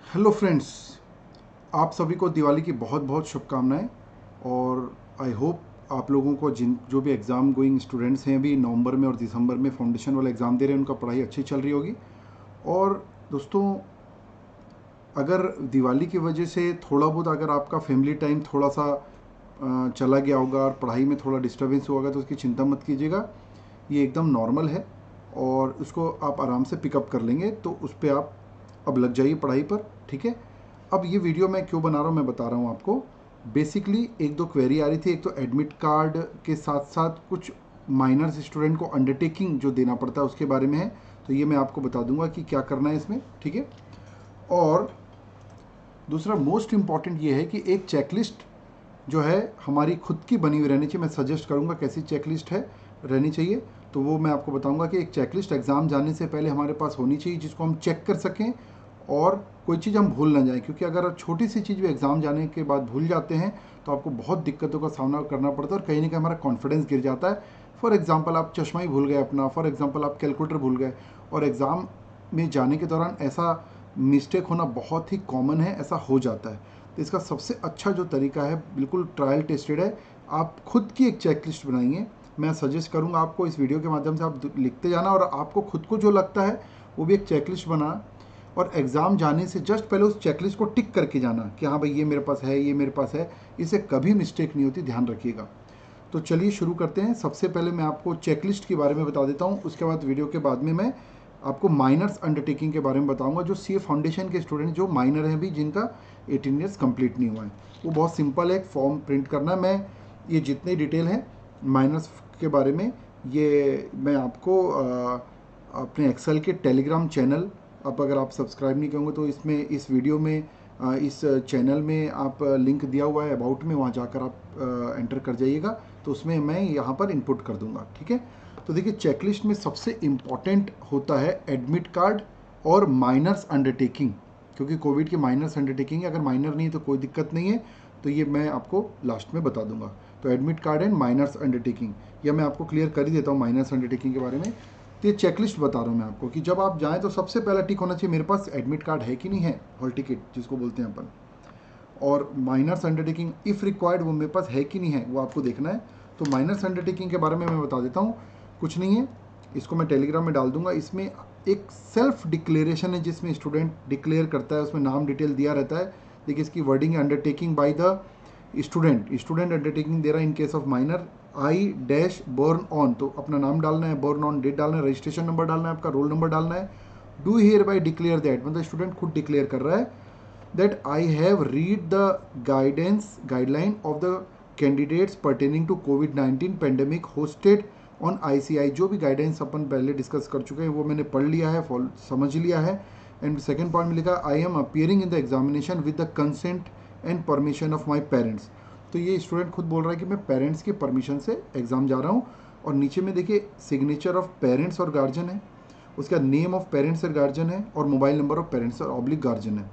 Hello friends, आप सभी को दिवाली की बहुत बहुत शुभकामनाएं। और आई होप आप लोगों को जिन जो भी एग्ज़ाम गोइंग स्टूडेंट्स हैं अभी नवंबर में और दिसंबर में फाउंडेशन वाला एग्ज़ाम दे रहे हैं, उनका पढ़ाई अच्छी चल रही होगी। और दोस्तों, अगर दिवाली की वजह से थोड़ा बहुत अगर आपका फैमिली टाइम थोड़ा सा चला गया होगा और पढ़ाई में थोड़ा डिस्टर्बेंस होगा तो उसकी चिंता मत कीजिएगा। ये एकदम नॉर्मल है और उसको आप आराम से पिकअप कर लेंगे। तो उस पर आप अब लग जाइए पढ़ाई पर, ठीक है। अब ये वीडियो मैं क्यों बना रहा हूँ मैं बता रहा हूँ आपको। बेसिकली एक दो क्वेरी आ रही थी। एक तो एडमिट कार्ड के साथ साथ कुछ माइनर्स स्टूडेंट को अंडरटेकिंग जो देना पड़ता है उसके बारे में है। तो ये मैं आपको बता दूंगा कि क्या करना है इसमें, ठीक है। और दूसरा मोस्ट इम्पॉर्टेंट ये है कि एक चेकलिस्ट जो है हमारी खुद की बनी हुई रहनी चाहिए। मैं सजेस्ट करूंगा कैसी चेकलिस्ट है रहनी चाहिए, तो वो मैं आपको बताऊंगा कि एक चेकलिस्ट एग्ज़ाम जाने से पहले हमारे पास होनी चाहिए, जिसको हम चेक कर सकें और कोई चीज़ हम भूल ना जाएं। क्योंकि अगर छोटी सी चीज़ भी एग्ज़ाम जाने के बाद भूल जाते हैं तो आपको बहुत दिक्कतों का सामना करना पड़ता है और कहीं ना कहीं हमारा कॉन्फिडेंस गिर जाता है। फॉर एग्ज़ाम्पल, आप चश्मा ही भूल गए अपना, फॉर एग्ज़ाम्पल आप कैलकुलेटर भूल गए। और एग्ज़ाम में जाने के दौरान ऐसा मिस्टेक होना बहुत ही कॉमन है, ऐसा हो जाता है। तो इसका सबसे अच्छा जो तरीका है, बिल्कुल ट्रायल टेस्टेड है, आप खुद की एक चेकलिस्ट बनाइए। मैं सजेस्ट करूंगा आपको इस वीडियो के माध्यम से आप लिखते जाना और आपको खुद को जो लगता है वो भी एक चेकलिस्ट बना और एग्ज़ाम जाने से जस्ट पहले उस चेकलिस्ट को टिक करके जाना कि हाँ भाई ये मेरे पास है, ये मेरे पास है। इससे कभी मिस्टेक नहीं होती, ध्यान रखिएगा। तो चलिए शुरू करते हैं। सबसे पहले मैं आपको चेकलिस्ट के बारे में बता देता हूँ, उसके बाद वीडियो के बाद में मैं आपको माइनर्स अंडरटेकिंग के बारे में बताऊंगा। जो सीए फाउंडेशन के स्टूडेंट जो माइनर हैं भी, जिनका 18 ईयर्स कंप्लीट नहीं हुआ है, वो बहुत सिंपल है। एक फॉर्म प्रिंट करना है। मैं ये जितने डिटेल हैं माइनर्स के बारे में, ये मैं आपको अपने एक्सेल के टेलीग्राम चैनल, अब अगर आप सब्सक्राइब नहीं करोगे तो इसमें इस वीडियो में इस चैनल में आप लिंक दिया हुआ है अबाउट में, वहाँ जाकर आप एंटर कर जाइएगा। तो उसमें मैं यहाँ पर इनपुट कर दूंगा, ठीक है। तो देखिए, चेकलिस्ट में सबसे इम्पॉर्टेंट होता है एडमिट कार्ड और माइनर्स अंडरटेकिंग। क्योंकि कोविड की माइनर्स अंडरटेकिंग है, अगर माइनर नहीं है तो कोई दिक्कत नहीं है। तो ये मैं आपको लास्ट में बता दूंगा। तो admit card and minors undertaking, या मैं आपको क्लियर कर ही देता हूँ माइनर्स अंडरटेकिंग के बारे में। तो ये चेकलिस्ट बता रहा हूँ मैं आपको कि जब आप जाएँ तो सबसे पहला टिक होना चाहिए मेरे पास एडमिट कार्ड है कि नहीं है, हॉल टिकट जिसको बोलते हैं अपन। और माइनर्स अंडरटेकिंग इफ़ रिक्वायर्ड वो मेरे पास है कि नहीं है, वो आपको देखना है। तो माइनर्स अंडरटेकिंग के बारे में मैं बता देता हूँ। कुछ नहीं है, इसको मैं टेलीग्राम में डाल दूंगा। इसमें एक सेल्फ डिक्लेरेशन है जिसमें स्टूडेंट डिक्लेयर करता है, उसमें नाम डिटेल दिया रहता है। देखिए, इसकी वर्डिंग है undertaking by the student undertaking दे रहा है in case of minor I dash born on. तो अपना नाम डालना है, बोर्न ऑन डेट डालना है, रजिस्ट्रेशन नंबर डालना है, आपका रोल नंबर डालना है। Do here bye declare that, मतलब स्टूडेंट खुद डिक्लेयर कर रहा है that I have read the guideline of the candidates pertaining to COVID-19 pandemic hosted on ICI। जो भी गाइडेंस अपन पहले डिस्कस कर चुके हैं वो मैंने पढ़ लिया है, समझ लिया है। एंड सेकेंड पॉइंट में लिखा I am appearing in the examination with the consent and permission of my parents. तो ये स्टूडेंट खुद बोल रहा है कि मैं पेरेंट्स की परमिशन से एग्जाम जा रहा हूँ। और नीचे में देखिए सिग्नेचर ऑफ पेरेंट्स और गार्जियन है, उसका नेम ऑफ पेरेंट्स और गार्जियन है, और मोबाइल नंबर ऑफ पेरेंट्स और ऑब्लिक गार्जियन है,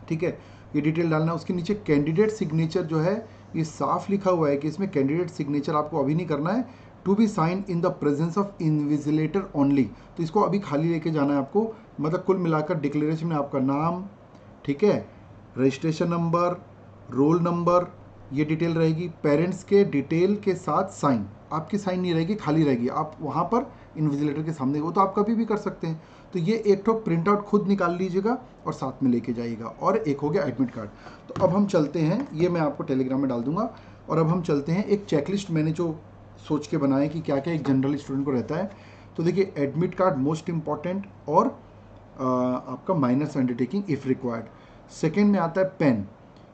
ठीक है। ये डिटेल डालना है। उसके नीचे कैंडिडेट सिग्नेचर जो है, ये साफ लिखा हुआ है कि इसमें कैंडिडेट सिग्नेचर आपको अभी नहीं करना है। To be sign in the presence of invigilator only. तो इसको अभी खाली लेके जाना है आपको। मतलब कुल मिलाकर डिक्लेरेशन में आपका नाम, ठीक है, रजिस्ट्रेशन नंबर, रोल नंबर, ये डिटेल रहेगी। पेरेंट्स के डिटेल के साथ साइन, आपकी साइन नहीं रहेगी, खाली रहेगी। आप वहाँ पर इन्विजिलेटर के सामने, वो तो आप कभी भी कर सकते हैं। तो ये एक ठो प्रिंट आउट खुद निकाल लीजिएगा और साथ में लेके जाइएगा। और एक हो गया एडमिट कार्ड। तो अब हम चलते हैं, ये मैं आपको टेलीग्राम में डाल दूंगा। और अब हम चलते हैं, एक चेकलिस्ट मैंने जो सोच के बनाया कि क्या क्या एक जनरल स्टूडेंट को रहता है। तो देखिए, एडमिट कार्ड मोस्ट इंपॉर्टेंट, और आपका minors undertaking if required. Second में आता है पेन।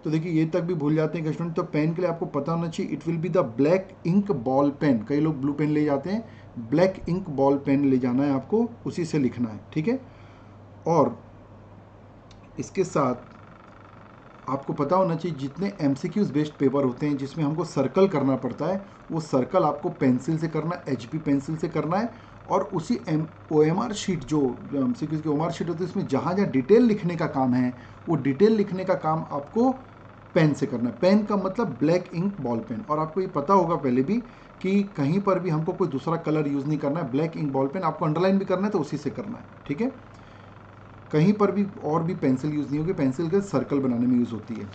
तो देखिए, ये तक भी भूल जाते हैं स्टूडेंट। तो पेन के लिए आपको पता होना चाहिए, it will be the black ink ball pen. कई लोग ब्लू पेन ले जाते हैं, ब्लैक इंक बॉल पेन ले जाना है आपको, उसी से लिखना है, ठीक है। और इसके साथ आपको पता होना चाहिए जितने एमसीक्यूज बेस्ड पेपर होते हैं जिसमें हमको सर्कल करना पड़ता है, वो सर्कल आपको पेंसिल से करना है, एचबी पेंसिल से करना है। और उसी ओएमआर शीट, जो एमसीक्यूज की ओएमआर शीट होती है, उसमें जहाँ जहाँ डिटेल लिखने का काम है, वो डिटेल लिखने का काम आपको पेन से करना है। पेन का मतलब ब्लैक इंक बॉल पेन। और आपको ये पता होगा पहले भी कि कहीं पर भी हमको कोई दूसरा कलर यूज़ नहीं करना है। ब्लैक इंक बॉल पेन आपको अंडरलाइन भी करना है तो उसी से करना है, ठीक है। कहीं पर भी और भी पेंसिल यूज़ नहीं होगी, पेंसिल के सर्कल बनाने में यूज़ होती है।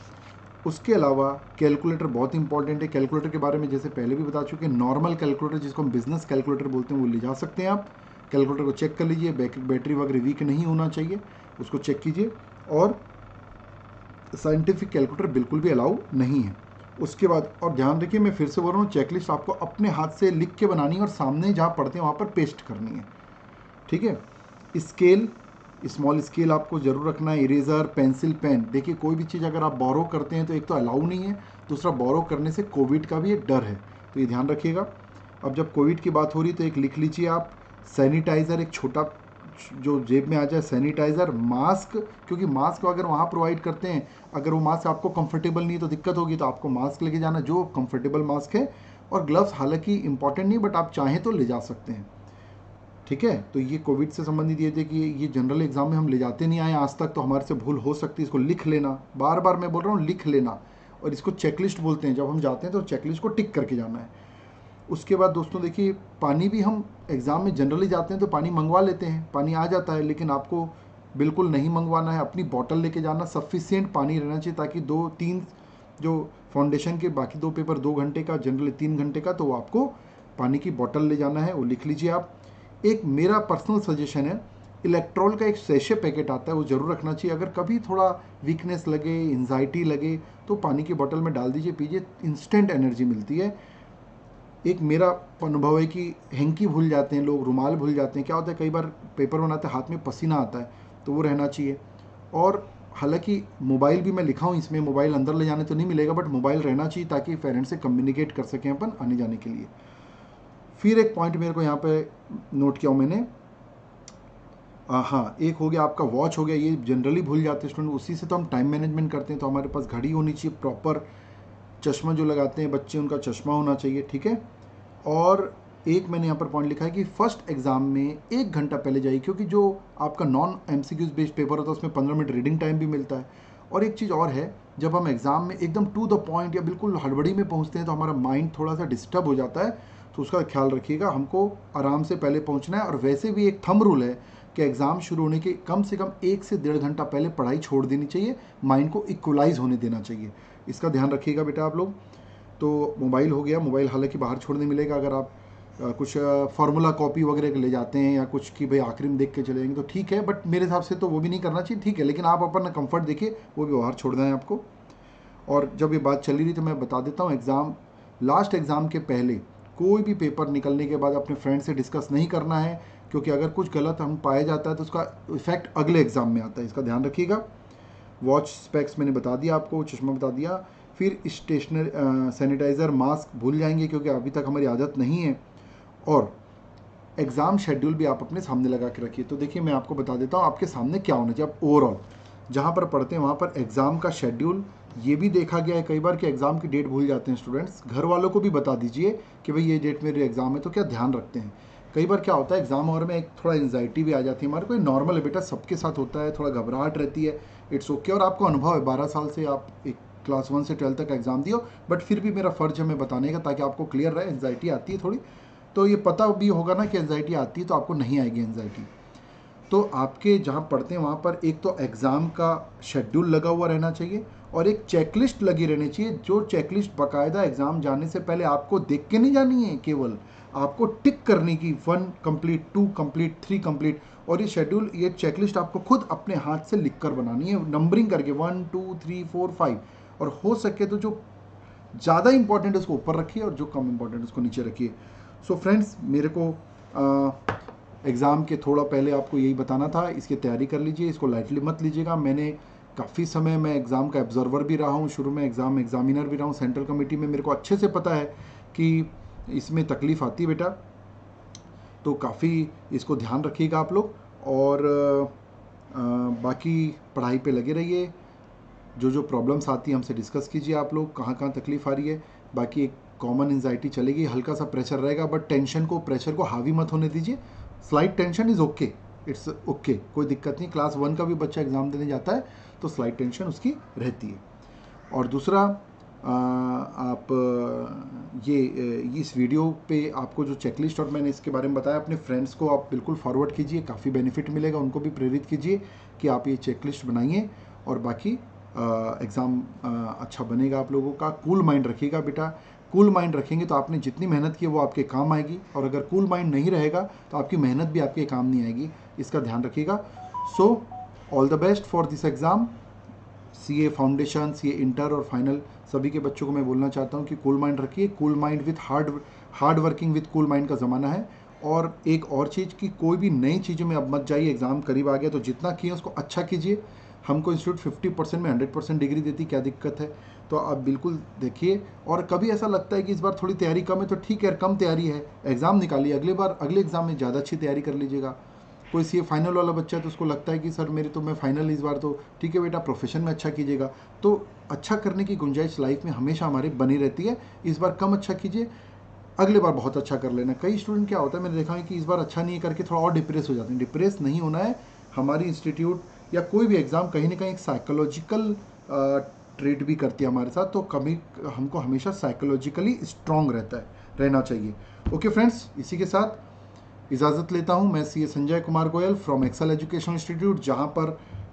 उसके अलावा कैलकुलेटर बहुत इंपॉर्टेंट है। कैलकुलेटर के बारे में जैसे पहले भी बता चुके हैं, नॉर्मल कैलकुलेटर जिसको हम बिजनेस कैलकुलेटर बोलते हैं वो ले जा सकते हैं आप। कैलकुलेटर को चेक कर लीजिए, बैटरी वगैरह वीक नहीं होना चाहिए, उसको चेक कीजिए। और साइंटिफिक कैलकुलेटर बिल्कुल भी अलाउ नहीं है। उसके बाद और ध्यान रखिए, मैं फिर से बोल रहा हूँ, चेकलिस्ट आपको अपने हाथ से लिख के बनानी है और सामने जहाँ पढ़ते हैं वहाँ पर पेस्ट करनी है, ठीक है। स्केल, स्मॉल स्केल आपको जरूर रखना है। Eraser, pencil, pen. देखिए कोई भी चीज़ अगर आप बोरो करते हैं तो एक तो अलाउ नहीं है, दूसरा बोरो करने से कोविड का भी एक डर है, तो ये ध्यान रखिएगा। अब जब कोविड की बात हो रही तो एक लिख लीजिए आप, सैनिटाइज़र, एक छोटा जो जेब में आ जाए, सैनिटाइज़र, मास्क, क्योंकि मास्क अगर वहाँ प्रोवाइड करते हैं, अगर वो मास्क आपको कंफर्टेबल नहीं है तो दिक्कत होगी, तो आपको मास्क लेके जाना जो कंफर्टेबल मास्क है। और ग्लव्स हालांकि इंपॉर्टेंट नहीं, बट आप चाहें तो ले जा सकते हैं, ठीक है। तो ये कोविड से संबंधित ये थे कि ये जनरल एग्जाम में हम ले जाते नहीं आए आज तक, तो हमारे से भूल हो सकती है, इसको लिख लेना। बार बार मैं बोल रहा हूँ लिख लेना, और इसको चेकलिस्ट बोलते हैं। जब हम जाते हैं तो चेकलिस्ट को टिक करके जाना है। उसके बाद दोस्तों देखिए, पानी भी हम एग्ज़ाम में जनरली जाते हैं तो पानी मंगवा लेते हैं, पानी आ जाता है, लेकिन आपको बिल्कुल नहीं मंगवाना है। अपनी बॉटल लेके जाना, सफिशिएंट पानी रहना चाहिए, ताकि 2-3 जो फाउंडेशन के बाकी 2 पेपर 2 घंटे का, जनरली 3 घंटे का, तो वो आपको पानी की बॉटल ले जाना है, वो लिख लीजिए आप। एक मेरा पर्सनल सजेशन है, इलेक्ट्रॉल का एक सैशे पैकेट आता है, वो ज़रूर रखना चाहिए। अगर कभी थोड़ा वीकनेस लगे, एंजाइटी लगे, तो पानी की बोतल में डाल दीजिए, पीजिए, इंस्टेंट एनर्जी मिलती है। एक मेरा अनुभव है कि हैंकी भूल जाते हैं लोग, रुमाल भूल जाते हैं। क्या होता है, कई बार पेपर बनाते हाथ में पसीना आता है, तो वो रहना चाहिए। और हालांकि मोबाइल भी मैं लिखा हूँ इसमें, मोबाइल अंदर ले जाने तो नहीं मिलेगा, बट मोबाइल रहना चाहिए ताकि पेरेंट्स से कम्युनिकेट कर सकें अपन आने जाने के लिए। फिर एक पॉइंट मेरे को यहाँ पे नोट किया हूँ मैंने, हाँ, एक हो गया आपका वॉच हो गया, ये जनरली भूल जाते हैं स्टूडेंट, उसी से तो हम टाइम मैनेजमेंट करते हैं। तो हमारे पास घड़ी होनी चाहिए प्रॉपर, चश्मा जो लगाते हैं बच्चे उनका चश्मा होना चाहिए, ठीक है। और एक मैंने यहाँ पर पॉइंट लिखा है कि फर्स्ट एग्जाम में 1 घंटा पहले जाइए, क्योंकि जो आपका नॉन MCQs बेस्ड पेपर होता है उसमें 15 मिनट रीडिंग टाइम भी मिलता है। और एक चीज़ और है, जब हम एग्ज़ाम में एकदम टू द पॉइंट या बिल्कुल हड़बड़ी में पहुँचते हैं तो हमारा माइंड थोड़ा सा डिस्टर्ब हो जाता है, तो उसका ख्याल रखिएगा। हमको आराम से पहले पहुँचना है। और वैसे भी एक थंब रूल है कि एग्ज़ाम शुरू होने के कम से कम 1 से 1.5 घंटा पहले पढ़ाई छोड़ देनी चाहिए, माइंड को इक्वलाइज होने देना चाहिए। इसका ध्यान रखिएगा बेटा आप लोग। तो मोबाइल हो गया, मोबाइल हालांकि बाहर छोड़ने मिलेगा। अगर आप कुछ फार्मूला कॉपी वगैरह ले जाते हैं या कुछ कि भाई आखिरी में देख के चले जाएंगे तो ठीक है, बट मेरे हिसाब से तो वो भी नहीं करना चाहिए, ठीक है। लेकिन आप अपना कंफर्ट देखिए, वो भी बाहर छोड़ना है आपको। और जब ये बात चली रही तो मैं बता देता हूँ, लास्ट एग्ज़ाम के पहले कोई भी पेपर निकलने के बाद अपने फ्रेंड से डिस्कस नहीं करना है, क्योंकि अगर कुछ गलत हम पाया जाता है तो उसका इफेक्ट अगले एग्ज़ाम में आता है, इसका ध्यान रखिएगा। वॉच, स्पेक्स मैंने बता दिया आपको, चश्मा बता दिया। फिर स्टेशनरी, सैनिटाइज़र, मास्क भूल जाएंगे क्योंकि अभी तक हमारी आदत नहीं है। और एग्ज़ाम शेड्यूल भी आप अपने सामने लगा के रखिए। तो देखिए मैं आपको बता देता हूँ आपके सामने क्या होना चाहिए। आप ओवरऑल जहाँ पर पढ़ते हैं वहाँ पर एग्ज़ाम का शेड्यूल, ये भी देखा गया है कई बार कि एग्ज़ाम की डेट भूल जाते हैं स्टूडेंट्स। घर वालों को भी बता दीजिए कि भाई ये डेट मेरे एग्ज़ाम है, तो क्या ध्यान रखते हैं। कई बार क्या होता है एग्ज़ाम और में एक थोड़ा एंजाइटी भी आ जाती है हमारे को, नॉर्मल है बेटा, सबके साथ होता है, थोड़ा घबराहट रहती है, इट्स ओके। और आपको अनुभव है, 12 साल से आप एक क्लास 1 से 12 तक एग्ज़ाम दियो, बट फिर भी मेरा फ़र्ज़ है मैं बताने का, ताकि आपको क्लियर रहे। एंजाइटी आती है थोड़ी, तो ये पता भी होगा ना कि एंजाइटी आती है, तो आपको नहीं आएगी एंजाइटी। तो आपके जहाँ पढ़ते हैं वहाँ पर एक तो एग्ज़ाम का शेड्यूल लगा हुआ रहना चाहिए, और एक चेकलिस्ट लगी रहनी चाहिए, जो चेकलिस्ट बाकायदा एग्ज़ाम जाने से पहले आपको देख के नहीं जानी है, केवल आपको टिक करने की, 1 कंप्लीट, 2 कंप्लीट, 3 कंप्लीट। और ये शेड्यूल, ये चेकलिस्ट आपको खुद अपने हाथ से लिख कर बनानी है, नंबरिंग करके 1 2 3 4 5। और हो सके तो जो ज़्यादा इंपॉर्टेंट है उसको ऊपर रखिए और जो कम इंपॉर्टेंट है उसको नीचे रखिए। सो फ्रेंड्स, मेरे को एग्ज़ाम के थोड़ा पहले आपको यही बताना था। इसकी तैयारी कर लीजिए, इसको लाइटली मत लीजिएगा। मैंने काफ़ी समय मैं एग्ज़ाम का ऑब्जर्वर भी रहा हूँ, शुरू में एग्ज़ामिनर भी रहा हूँ सेंट्रल कमेटी में। मेरे को अच्छे से पता है कि इसमें तकलीफ़ आती है बेटा, तो काफ़ी इसको ध्यान रखिएगा आप लोग। और बाकी पढ़ाई पे लगे रहिए। जो प्रॉब्लम्स आती है हमसे डिस्कस कीजिए आप लोग, कहाँ कहाँ तकलीफ़ आ रही है। बाकी एक कॉमन एंजाइटी चलेगी, हल्का सा प्रेशर रहेगा, बट प्रेशर को हावी मत होने दीजिए। Slight tension is okay, it's okay, कोई दिक्कत नहीं। क्लास 1 का भी बच्चा एग्ज़ाम देने जाता है तो स्लाइट टेंशन उसकी रहती है। और दूसरा, आप इस वीडियो पे आपको जो चेकलिस्ट और मैंने इसके बारे में बताया, अपने फ्रेंड्स को आप बिल्कुल फॉरवर्ड कीजिए, काफ़ी बेनिफिट मिलेगा, उनको भी प्रेरित कीजिए कि आप ये चेकलिस्ट बनाइए और बाकी एग्ज़ाम अच्छा बनेगा आप लोगों का। कूल माइंड रखिएगा बेटा, कूल माइंड रखेंगे तो आपने जितनी मेहनत की है वो आपके काम आएगी, और अगर कूल माइंड नहीं रहेगा तो आपकी मेहनत भी आपके काम नहीं आएगी, इसका ध्यान रखिएगा। So all the best for this exam. CA foundation, CA inter और फाइनल सभी के बच्चों को मैं बोलना चाहता हूँ कि कूल माइंड रखिए। Cool mind with hard working with cool mind का ज़माना है। और एक और चीज़ कि कोई भी नई चीज़ों में अब मत जाइए, एग्ज़ाम करीब आ गया तो जितना किए उसको अच्छा कीजिए। हमको इंस्टीट्यूट 50% में 100% डिग्री देती, क्या दिक्कत है? तो आप बिल्कुल देखिए। और कभी ऐसा लगता है कि इस बार थोड़ी तैयारी कम है तो ठीक है, कम तैयारी है, एग्ज़ाम निकालिए, अगले बार अगले एग्ज़ाम में ज़्यादा अच्छी तैयारी कर लीजिएगा। कोई सीए फाइनल वाला बच्चा है तो उसको लगता है कि सर मेरे तो मैं फाइनल इस बार, तो ठीक है बेटा, प्रोफेशन में अच्छा कीजिएगा। तो अच्छा करने की गुंजाइश लाइफ में हमेशा हमारी बनी रहती है। इस बार कम अच्छा कीजिए, अगले बार बहुत अच्छा कर लेना। कई स्टूडेंट क्या होता है, मैंने देखा है कि इस बार अच्छा नहीं करके थोड़ा और डिप्रेस हो जाते हैं। डिप्रेस नहीं होना है। हमारी इंस्टीट्यूट या कोई भी एग्ज़ाम कहीं ना कहीं एक साइकोलॉजिकल ट्रीट भी करती है हमारे साथ, तो कभी हमको हमेशा साइकोलॉजिकली स्ट्रांग रहना चाहिए। ओके फ्रेंड्स, इसी के साथ इजाज़त लेता हूं। मैं CA Sanjay Kumar Goyal from Excel Education Institute, जहां पर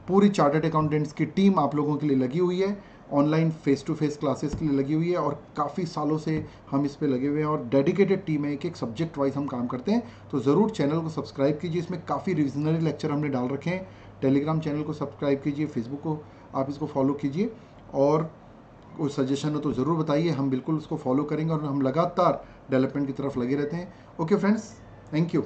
पूरी चार्टर्ड अकाउंटेंट्स की टीम आप लोगों के लिए लगी हुई है, online face to face classes के लिए लगी हुई है, और काफ़ी सालों से हम इस पे लगे हुए हैं और डेडिकेटेड टीम है, एक एक सब्जेक्ट वाइज हम काम करते हैं। तो ज़रूर चैनल को सब्सक्राइब कीजिए, इसमें काफ़ी रिविजनरी लेक्चर हमने डाल रखे हैं। टेलीग्राम चैनल को सब्सक्राइब कीजिए, फेसबुक को आप इसको फॉलो कीजिए, और कोई सजेशन हो तो ज़रूर बताइए, हम बिल्कुल उसको फॉलो करेंगे और हम लगातार डेवलपमेंट की तरफ लगे रहते हैं। Okay friends, thank you.